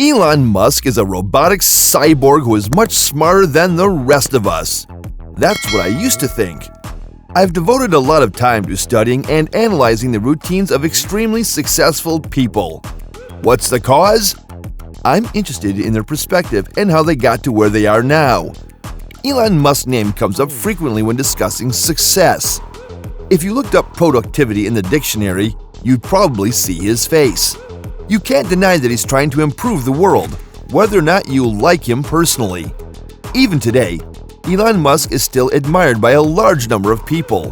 Elon Musk is a robotic cyborg who is much smarter than the rest of us. That's what I used to think. I've devoted a lot of time to studying and analyzing the routines of extremely successful people. What's the cause? I'm interested in their perspective and how they got to where they are now. Elon Musk's name comes up frequently when discussing success. If you looked up productivity in the dictionary, you'd probably see his face. You can't deny that he's trying to improve the world, whether or not you like him personally. Even today, Elon Musk is still admired by a large number of people.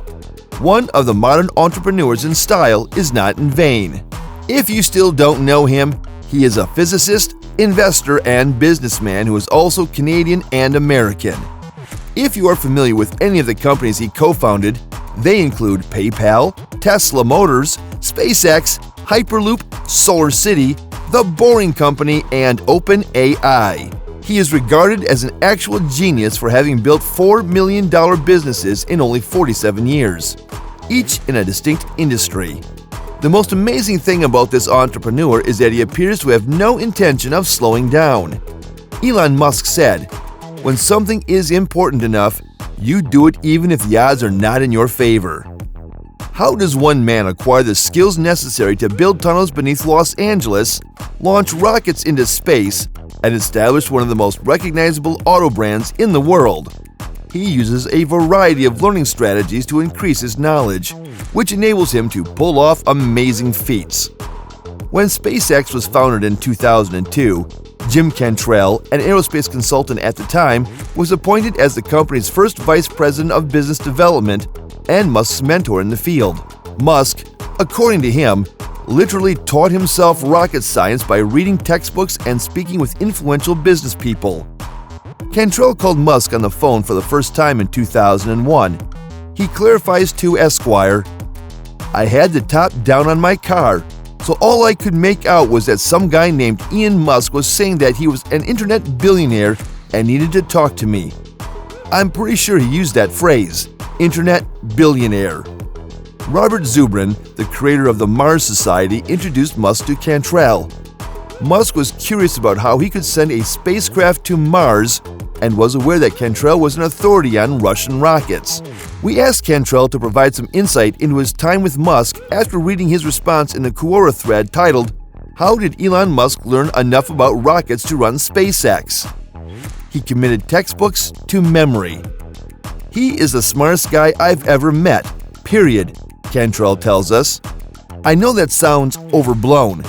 One of the modern entrepreneurs in style is not in vain. If you still don't know him, he is a physicist, investor, and businessman who is also Canadian and American. If you are familiar with any of the companies he co-founded, they include PayPal, Tesla Motors, SpaceX, Hyperloop, SolarCity, The Boring Company, and OpenAI. He is regarded as an actual genius for having built $4 million businesses in only 47 years, each in a distinct industry. The most amazing thing about this entrepreneur is that he appears to have no intention of slowing down. Elon Musk said, "When something is important enough, you do it even if the odds are not in your favor." How does one man acquire the skills necessary to build tunnels beneath Los Angeles, launch rockets into space, and establish one of the most recognizable auto brands in the world? He uses a variety of learning strategies to increase his knowledge, which enables him to pull off amazing feats. When SpaceX was founded in 2002, Jim Cantrell, an aerospace consultant at the time, was appointed as the company's first vice president of business development and Musk's mentor in the field. Musk, according to him, literally taught himself rocket science by reading textbooks and speaking with influential business people. Cantrell called Musk on the phone for the first time in 2001. He clarifies to Esquire, "I had the top down on my car, so all I could make out was that some guy named Elon Musk was saying that he was an internet billionaire and needed to talk to me." I'm pretty sure he used that phrase, internet billionaire. Robert Zubrin, the creator of the Mars Society, introduced Musk to Cantrell. Musk was curious about how he could send a spacecraft to Mars and was aware that Cantrell was an authority on Russian rockets. We asked Cantrell to provide some insight into his time with Musk after reading his response in the Quora thread titled, "How did Elon Musk learn enough about rockets to run SpaceX?" He committed textbooks to memory. "He is the smartest guy I've ever met, period," Cantrell tells us. "I know that sounds overblown,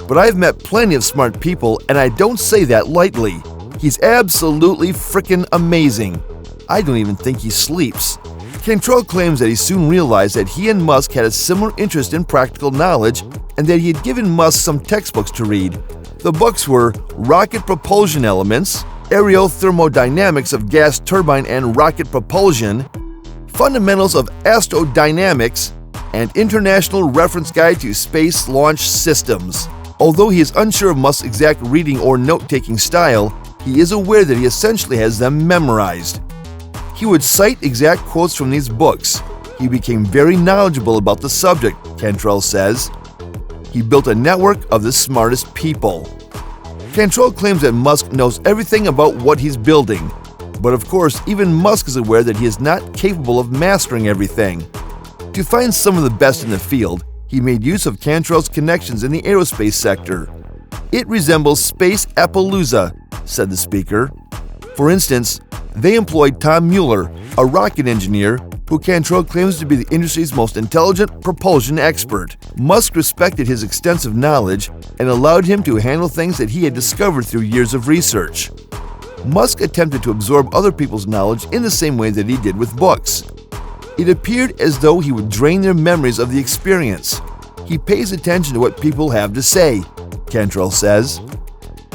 but I've met plenty of smart people and I don't say that lightly. He's absolutely frickin' amazing. I don't even think he sleeps." Cantrell claims that he soon realized that he and Musk had a similar interest in practical knowledge and that he had given Musk some textbooks to read. The books were Rocket Propulsion Elements, Aerothermodynamics of Gas Turbine and Rocket Propulsion, Fundamentals of Astrodynamics, and International Reference Guide to Space Launch Systems. Although he is unsure of Musk's exact reading or note-taking style, he is aware that he essentially has them memorized. He would cite exact quotes from these books. He became very knowledgeable about the subject, Cantrell says. He built a network of the smartest people. Cantrell claims that Musk knows everything about what he's building. But of course, even Musk is aware that he is not capable of mastering everything. To find some of the best in the field, he made use of Cantrell's connections in the aerospace sector. "It resembles Space Appaloosa," said the speaker. For instance, they employed Tom Mueller, a rocket engineer who Cantrell claims to be the industry's most intelligent propulsion expert. Musk respected his extensive knowledge and allowed him to handle things that he had discovered through years of research. Musk attempted to absorb other people's knowledge in the same way that he did with books. It appeared as though he would drain their memories of the experience. He pays attention to what people have to say, Cantrell says.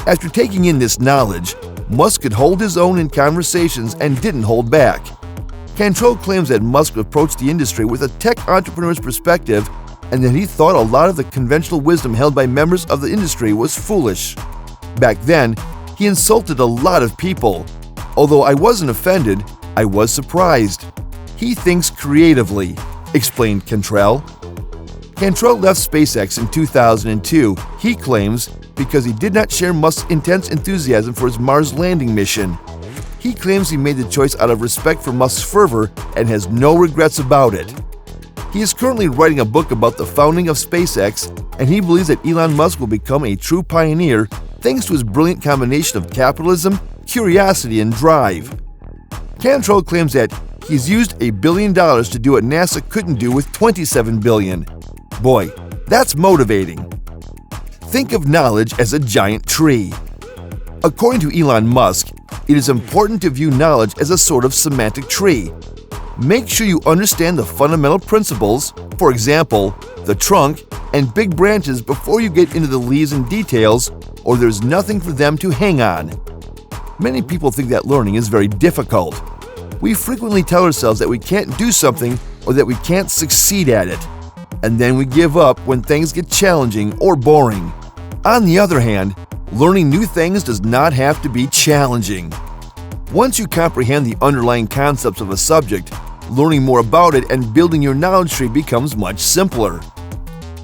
After taking in this knowledge, Musk could hold his own in conversations and didn't hold back. Cantrell claims that Musk approached the industry with a tech entrepreneur's perspective and that he thought a lot of the conventional wisdom held by members of the industry was foolish. Back then, he insulted a lot of people. Although I wasn't offended, I was surprised. He thinks creatively, explained Cantrell. Cantrell left SpaceX in 2002. He claims because he did not share Musk's intense enthusiasm for his Mars landing mission. He claims he made the choice out of respect for Musk's fervor and has no regrets about it. He is currently writing a book about the founding of SpaceX, and he believes that Elon Musk will become a true pioneer thanks to his brilliant combination of capitalism, curiosity, and drive. Cantrell claims that he's used $1 billion to do what NASA couldn't do with $27 billion. Boy, that's motivating. Think of knowledge as a giant tree. According to Elon Musk, it is important to view knowledge as a sort of semantic tree. Make sure you understand the fundamental principles, for example, the trunk and big branches, before you get into the leaves and details, or there's nothing for them to hang on. Many people think that learning is very difficult. We frequently tell ourselves that we can't do something or that we can't succeed at it, and then we give up when things get challenging or boring. On the other hand, learning new things does not have to be challenging. Once you comprehend the underlying concepts of a subject, learning more about it and building your knowledge tree becomes much simpler.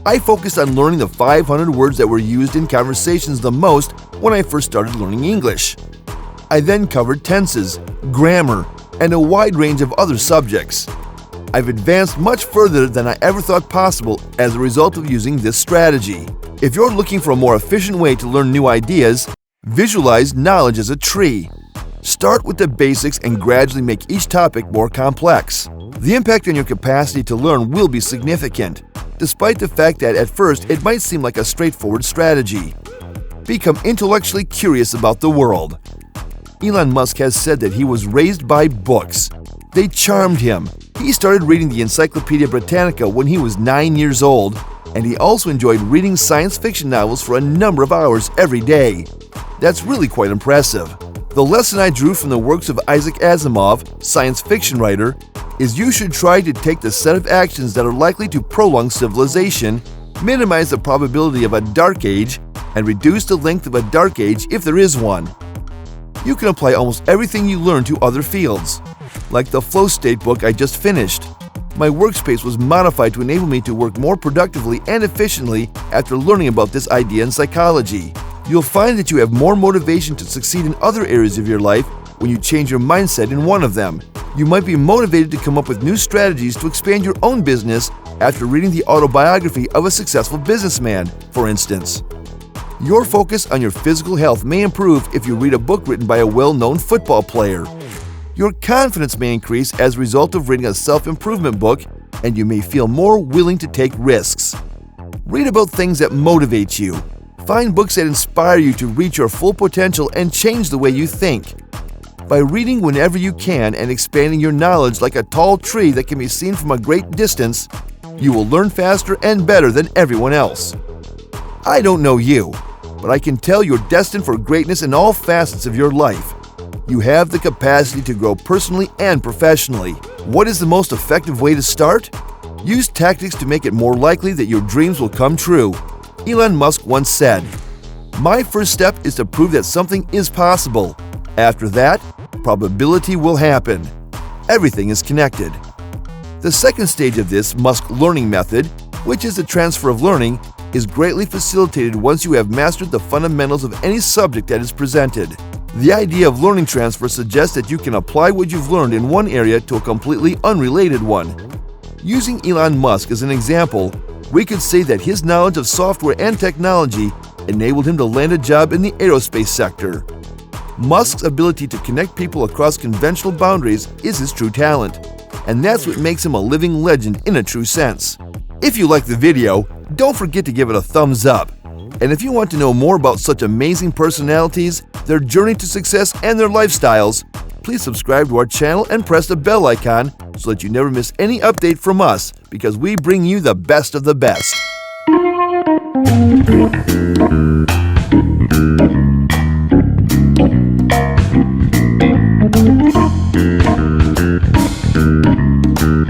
I focused on learning the 500 words that were used in conversations the most when I first started learning English. I then covered tenses, grammar, and a wide range of other subjects. I've advanced much further than I ever thought possible as a result of using this strategy. If you're looking for a more efficient way to learn new ideas, visualize knowledge as a tree. Start with the basics and gradually make each topic more complex. The impact on your capacity to learn will be significant, despite the fact that at first it might seem like a straightforward strategy. Become intellectually curious about the world. Elon Musk has said that he was raised by books. They charmed him. He started reading the Encyclopedia Britannica when he was 9 years old, and he also enjoyed reading science fiction novels for a number of hours every day. That's really quite impressive. The lesson I drew from the works of Isaac Asimov, science fiction writer, is you should try to take the set of actions that are likely to prolong civilization, minimize the probability of a dark age, and reduce the length of a dark age if there is one. You can apply almost everything you learn to other fields. Like the flow state book I just finished. My workspace was modified to enable me to work more productively and efficiently after learning about this idea in psychology. You'll find that you have more motivation to succeed in other areas of your life when you change your mindset in one of them. You might be motivated to come up with new strategies to expand your own business after reading the autobiography of a successful businessman, for instance. Your focus on your physical health may improve if you read a book written by a well-known football player. Your confidence may increase as a result of reading a self-improvement book, and you may feel more willing to take risks. Read about things that motivate you. Find books that inspire you to reach your full potential and change the way you think. By reading whenever you can and expanding your knowledge like a tall tree that can be seen from a great distance, you will learn faster and better than everyone else. I don't know you, but I can tell you're destined for greatness in all facets of your life. You have the capacity to grow personally and professionally. What is the most effective way to start? Use tactics to make it more likely that your dreams will come true. Elon Musk once said, "My first step is to prove that something is possible. After that, probability will happen." Everything is connected. The second stage of this Musk learning method, which is the transfer of learning, is greatly facilitated once you have mastered the fundamentals of any subject that is presented. The idea of learning transfer suggests that you can apply what you've learned in one area to a completely unrelated one. Using Elon Musk as an example, we could say that his knowledge of software and technology enabled him to land a job in the aerospace sector. Musk's ability to connect people across conventional boundaries is his true talent, and that's what makes him a living legend in a true sense. If you liked the video, don't forget to give it a thumbs up. And if you want to know more about such amazing personalities, their journey to success, and their lifestyles, please subscribe to our channel and press the bell icon so that you never miss any update from us, because we bring you the best of the best.